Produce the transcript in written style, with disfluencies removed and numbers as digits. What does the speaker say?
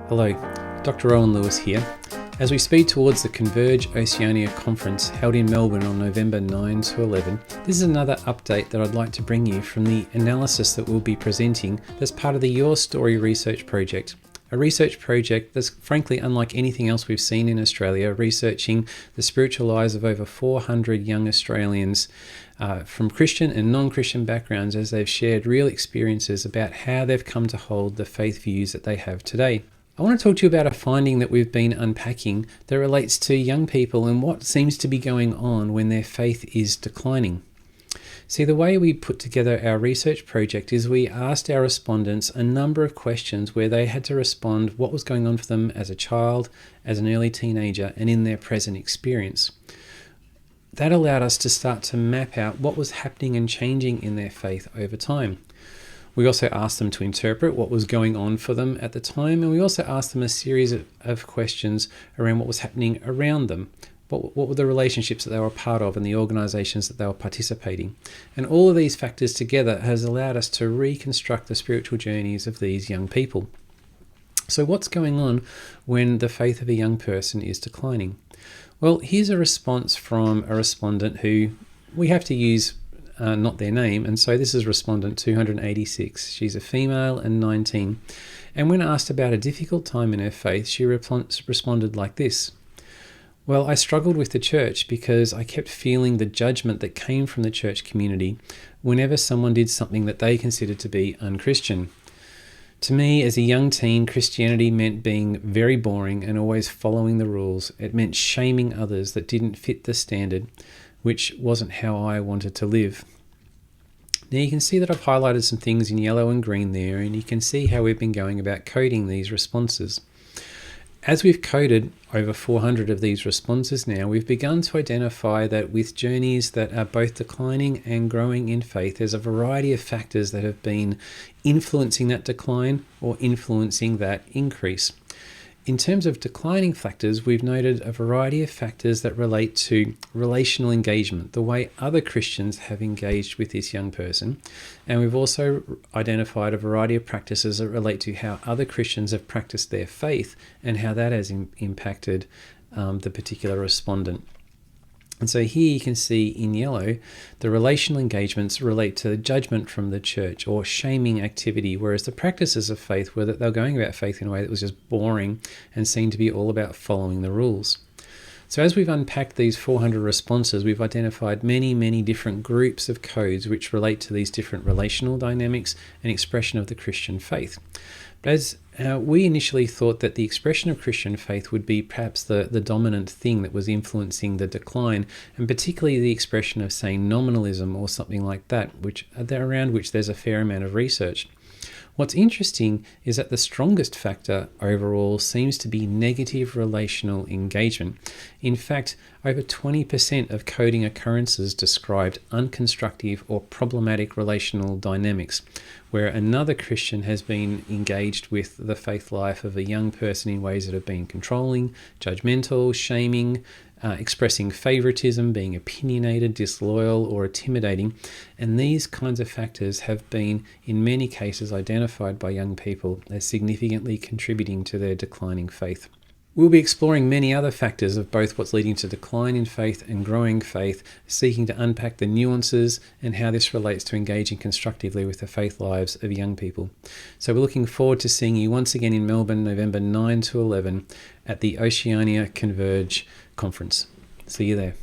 Hello, Dr. Rowan Lewis here. As we speed towards the Converge Oceania conference held in Melbourne on November 9 to 11, this is another update that I'd like to bring you from the analysis that we'll be presenting as part of the Your Story research project. A research project that's frankly unlike anything else we've seen in Australia, researching the spiritual lives of over 400 young Australians from Christian and non-Christian backgrounds as they've shared real experiences about how they've come to hold the faith views that they have today. I want to talk to you about a finding that we've been unpacking that relates to young people and what seems to be going on when their faith is declining. See, the way we put together our research project is we asked our respondents a number of questions where they had to respond what was going on for them as a child, as an early teenager, and in their present experience. That allowed us to start to map out what was happening and changing in their faith over time. We also asked them to interpret what was going on for them at the time, and we also asked them a series of questions around what was happening around them. What were the relationships that they were part of and the organisations that they were participating? And all of these factors together has allowed us to reconstruct the spiritual journeys of these young people. So what's going on when the faith of a young person is declining? Well, here's a response from a respondent who we have to use not their name, and so this is respondent 286. She's a female and 19, and when asked about a difficult time in her faith, she responded like this. Well, I struggled with the church because I kept feeling the judgment that came from the church community whenever someone did something that they considered to be unchristian. To me, as a young teen, Christianity meant being very boring and always following the rules. It meant shaming others that didn't fit the standard, which wasn't how I wanted to live. Now you can see that I've highlighted some things in yellow and green there, and you can see how we've been going about coding these responses. As we've coded over 400 of these responses now, we've begun to identify that with journeys that are both declining and growing in faith, there's a variety of factors that have been influencing that decline or influencing that increase. In terms of declining factors, we've noted a variety of factors that relate to relational engagement, the way other Christians have engaged with this young person. And we've also identified a variety of practices that relate to how other Christians have practiced their faith and how that has impacted the particular respondent. And so here you can see in yellow, the relational engagements relate to judgment from the church or shaming activity, whereas the practices of faith were that they were going about faith in a way that was just boring and seemed to be all about following the rules. So as we've unpacked these 400 responses, we've identified many different groups of codes which relate to these different relational dynamics and expression of the Christian faith. But as we initially thought that the expression of Christian faith would be perhaps the dominant thing that was influencing the decline, and particularly the expression of, say, nominalism or something like that, around which there's a fair amount of research. What's interesting is that the strongest factor overall seems to be negative relational engagement. In fact, over 20% of coding occurrences described unconstructive or problematic relational dynamics, where another Christian has been engaged with the faith life of a young person in ways that have been controlling, judgmental, shaming, expressing favoritism, being opinionated, disloyal, or intimidating. And these kinds of factors have been, in many cases, identified by young people as significantly contributing to their declining faith. We'll be exploring many other factors of both what's leading to decline in faith and growing faith, seeking to unpack the nuances and how this relates to engaging constructively with the faith lives of young people. So we're looking forward to seeing you once again in Melbourne, November 9 to 11 at the Oceania Converge conference. See you there.